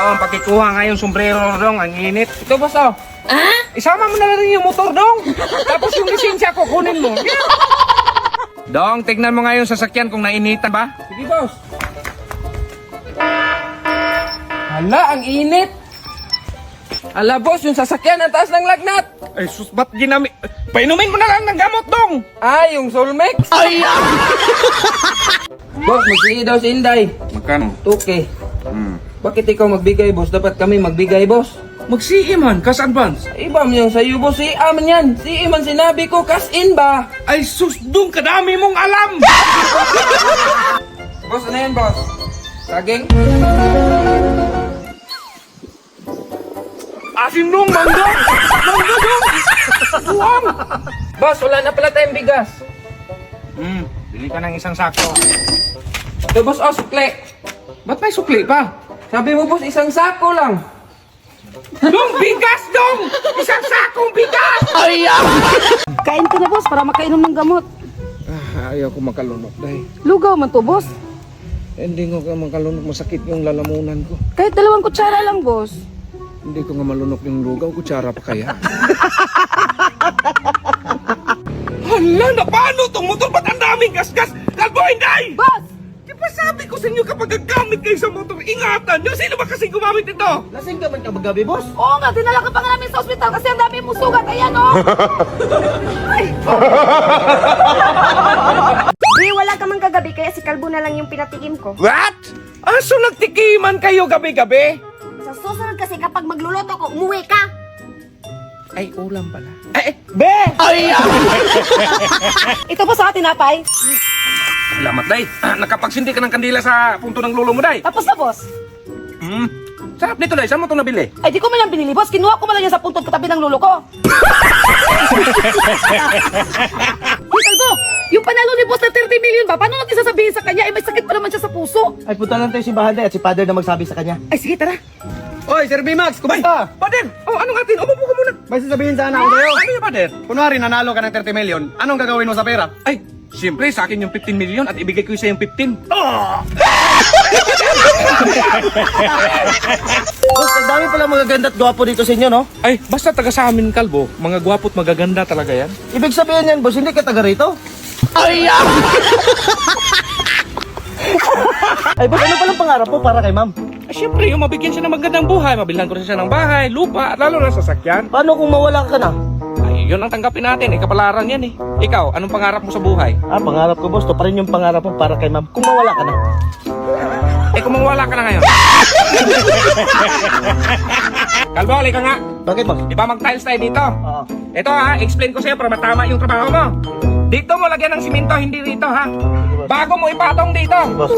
ang pakikuha ngayong sombrero dong, ang init. Ito boss oh. Isama mo na rin yung motor dong. Tapos yung lisensya ko, kunin mo. Dong, tignan mo nga yung sasakyan kung nainitan ba. Sige boss. Hala, ang init. Hala boss, yung sasakyan ang taas ng lagnat. Ay sus, ba't ginamit? Painumin mo na lang ng gamot dong. Ah, yung Solmex? Ay! Boss, magsili daw si Inday. Magkano? 2K. Bakit ikaw magbigay boss? Dapat kami magbigay boss. Mag-CE man, cash advance. Iba mo yung sa'yo boss, CE man yan. CE man sinabi ko, cash in ba? Ay sus, dong kadami mong alam. Boss, ano yan boss? Saging? Asin dong, mangga! Mangga dong! Buwang! Boss, wala na pala tayong bigas. Bili ka ng isang sako. Ito boss, oh, sukli. Ba't may sukli pa? Sabi mo boss, isang sako lang. Dong, bigas dong! Isang sakong bigas! Kain ka na, boss, para makainom ng gamot. Ayaw ko makalunok, dahil. Lugaw man to, boss. Hindi ko makalunok, masakit yung lalamunan ko. Kahit 2 kutsara lang, boss. Hindi ko nga malunok yung lugaw, kutsara pa kaya. Hala, na paano itong motor? Ba't ang daming gas-gas? Kalbo, hindi! Boss! Di ba sabi ko sa inyo kapag gagamit kayo sa motor, ingatan nyo? Sino ba kasi gumamit ito? Lasing ka man ka magabi, boss? Oo nga, dinala ka pa nga namin sa ospital kasi ang dami mong sugat. Ayan, oh! Ay! Di, wala ka man kagabi, kaya si Kalbo na lang yung pinatikim ko. What? Aso nagtikiman kayo gabi-gabi? Sa susunod kasi kapag magluluto ko, umuwi ka. Ay, ulam pala. Be! Ito po sa tinapay. Salamat, Day. Nakapagsindi ka ng kandila sa punto ng lulo mo, Day. Tapos na, boss. Sarap nito, Day. Saan mo ito nabili? Ay, di ko man lang binili, boss. Kinuha ko man lang yan sa puntod katabi ng lulo ko. Uy, Kalbo, yung panalo ni boss na 30 million ba? Paano natin sasabihin sa kanya? Ay, may sakit pa naman siya sa puso. Ay, punta lang tayo si Bahaday at si Father na magsabi sa kanya. Ay, sige, tara. Oy, Sir B-Max, kumusta? Pader! Oh, anong atin? Umupo ka muna. May sasabihin sana ako sa'yo. Ano yung Pader? Kunwari, nanalo ka ng 30 million, anong gagawin mo sa pera? Ay, siyempre, sa akin yung 15 million at ibigay ko sa yung 15. Boss, ang dami pala magaganda at gwapo dito sa inyo, no? Ay, basta taga sa amin, Kalbo. Mga gwapo't magaganda talaga yan. Ibig sabihin yan, boss, hindi ka taga rito? Ay, boss, ano palang pangarap mo para kay ma'am? Ay, siyempre, yung mabigyan siya ng magandang buhay, mabilhan ko rin siya ng bahay, lupa, at lalo na sasakyan. Paano kung mawala ka na? Ay, yun ang tanggapin natin. Kapalaran yan eh. Ikaw, anong pangarap mo sa buhay? Pangarap ko, boss, to pa rin yung pangarap mo para kay ma'am kung mawala ka na. Kung mawala ka na ngayon. Kalbo, ka nga. Bakit, boss? Di ba mag-tiles tayo dito? Oo. Ito ha, explain ko sa'yo para matama yung trabaho mo. Dito mo lagyan ng simento, hindi rito ha. Bago mo ipatong dito. Boss.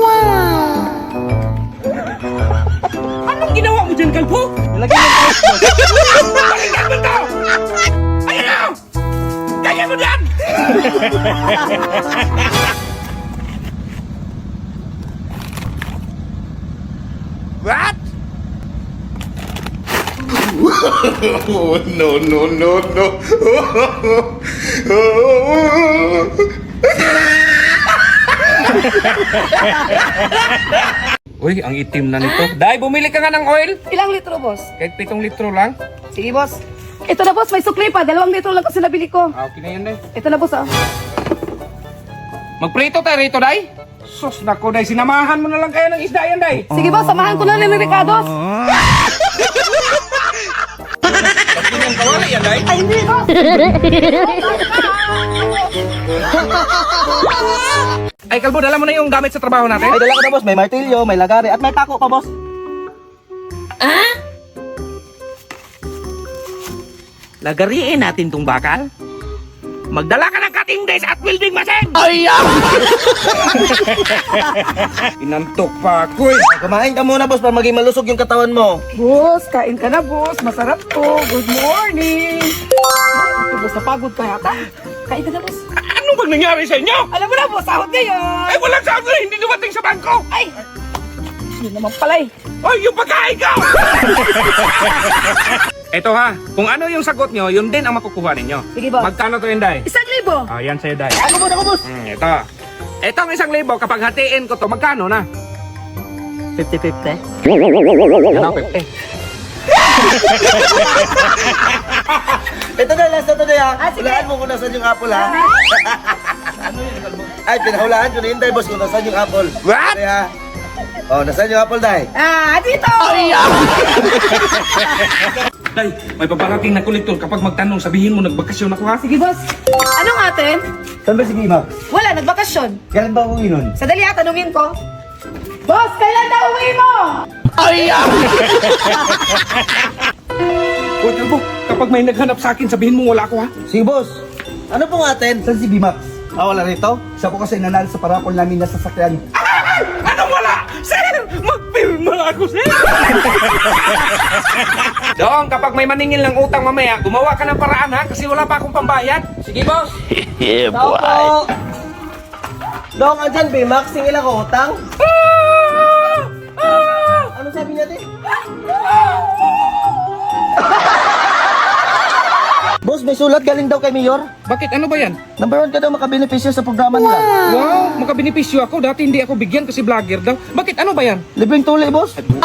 Anong ginawa mo dyan, Kalbo? Nilagyan mo, boss. Pakinggan mo ito! Ayan na! Ganyan mo dyan! What? Oh, no, no, no, no. Uy, ang itim na nito. Dai, bumili ka nga ng oil. Ilang litro, boss? Kahit 7 litro lang. Sige, boss. Ito na, boss. May sukli pa. 2 litro lang kasi nabili ko. Okay na yun, Day. Ito na, boss, ah. Magprito tayo rito, Day. Sus, nako, Day. Sinamahan mo na lang kayo ng isda yan, Day. Sige, boss. Samahan ko na ni Ricardo. Ganyan kawali yan, Day. Ay, hindi, boss. Ay, Kalbo, dala mo na yung gamit sa trabaho natin. Ay, dala ko na, boss. May martilyo, may lagari, at may tako pa, boss. Lagariin natin tong bakal. Magdala ka ng cutting desk at welding machine. Inantok pa ako eh. Kumain ka muna, boss, para maging malusog yung katawan mo. Boss, kain ka na, boss. Masarap to. Good morning. Ito, boss, napagod ka yata. Kain ka na, boss. Ano bang nangyari sa inyo? Alam mo na, boss, sahod ngayon. Ay, walang sabi na hindi dumating sa bangko. Ay! Yun naman pala eh. Ay, yung pagkain ko! Eto ha, kung ano yung sagot nyo, yun din ang makukuha ninyo. Sige, boss. Magkano to yun, Day? 1,000. Ah, yan sa'yo, Day. Ako, boss, Ito. Etong 1,000, kapag hatiin ko to, magkano na? 50-50. Ano, Pepe? Ito na, last na to na ha. sige. Hulaan mo kung nasan yung apple ha. Ay, pinahulaan ko na yun, boss, kung nasan yung apple. What? Kaya, oh, nasan yung apple, Day? Dito! Day, may paparating na kolektor. Kapag magtanong, sabihin mo nagbakasyon ako ha. Sige, boss. Anong atin? Saan ba si Max? Wala, nagbakasyon. Kailan ba uwi nun? Sadali tanungin ko. Boss, kailan daw uwi mo? Uy, Kalbo, kapag may naghanap sa akin, sabihin mo wala ako ha. Sige, boss. Ano pong atin? Saan si Max? Wala rito? Siya po kasi nanalo sa parapol namin na sasakyan. Anong wala? Sir, magpirma ako, sir. Dong, kapag may maningil ng utang mamaya, gumawa ka ng paraan ha, kasi wala pa akong pambayad. Sige, boss. Opo! Dong, andyan, Max. Singil ako, utang. Ano sabi natin? Boss, may sulat galing daw kay Mayor. Bakit? Ano ba yan? Number 1 ka daw makabenepisyo sa programa nila. Wow, makabenepisyo ako. Dati hindi ako bigyan kasi vlogger daw. Bakit? Ano ba yan? Libreng tuli, boss. Samahan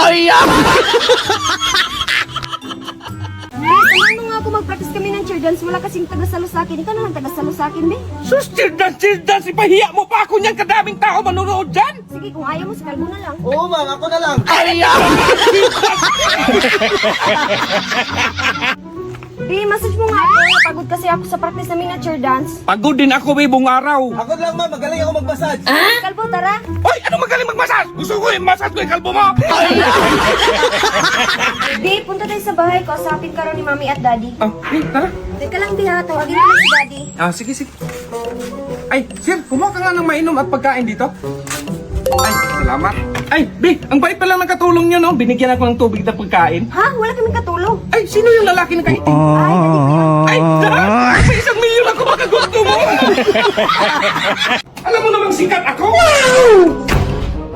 mo nga ako mag-practice kami ng cheer dance. Wala kasing tagasalo sa akin. Ikaw naman tagasalo sa akin, be. Sus, childan, ipahiya mo pa ako niyan. Kadaming tao manonood dyan. Sige, kung ayaw mo, si Kalbo na lang. Oo, ma'am. Ako na lang. Be, message mo nga ako. Napagod kasi ako sa practice namin ng cheer dance. Pagod din ako, bibong araw. Ako lang, ma'am. Magaling ako magbasad. Kalbo, tara. Hoy, ano magaling magmasas? Gusto ko yung masas ko yung kalbo mo. Be, punta tayo sa bahay ko. Usapin ka rin ni Mami at Daddy. Tara. Teka lang, Be, ha. Tawagin mo lang si Daddy. Sige. Ay, sir, kumuha ka nga ng mainom at pagkain dito. Ay, salamat. Ay, Be, ang bait pa lang ng katulong nyo, no? Binigyan ako ng tubig at pagkain. Ha? Wala kaming katulong. Ay, sino yung lalaki na kaitim? Ay, may 1 milyon ako makagusto mo! Alam mo namang sikat ako!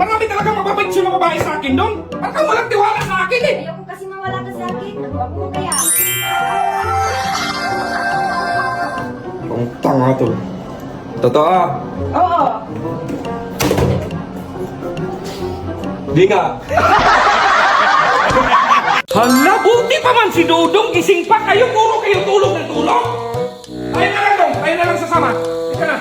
Marami talaga mababait yung mga babae sa akin doon. Parang walang tiwala sa akin eh. Ayaw ko kasi mawala ka sa akin. Nagwag mo kaya. Ang tanga to. Totoo. Oo. Di nga. Hala, buti pa man si Dudong. Gising pa kayo. Puro kayo tulog ng tulog. Ayun na lang dong. Ayun na lang sasama. Ika na.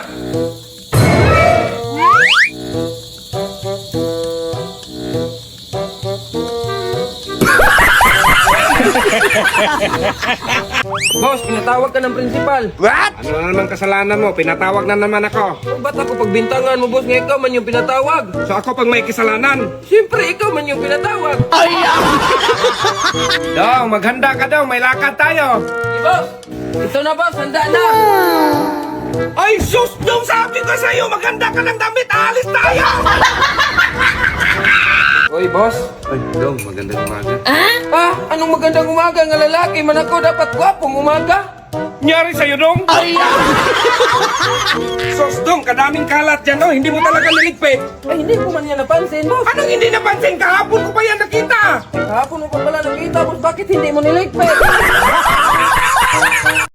Boss, pinatawag ka ng principal. What? Ano na naman kasalanan mo? Pinatawag na naman ako. Ba't ako pagbintangan mo, boss? Nga ikaw man yung pinatawag. So ako pag may kasalanan? Siyempre, ikaw man yung pinatawag. Ay! Dong, maghanda ka daw. May lakad tayo. Boss, ito na boss. Handa na. Ay, sus! Dong, sabi ko sa'yo, maghanda ka ng damit. Alis tayo! Hoy, boss. Ay, Dong, magandang umaga. Anong magandang umaga? Nga lalaki man ako, dapat gwapong umaga. Nyari sa'yo, Dong? Ay! Sos, Dong, kadaming kalat dyan, no? Hindi mo talaga niligpit. Ay, hindi ko man yan napansin, boss. Anong hindi napansin? Kahapon ko pa yan nakita. Kahapon mo pa pala nakita, boss. Bakit hindi mo niligpit?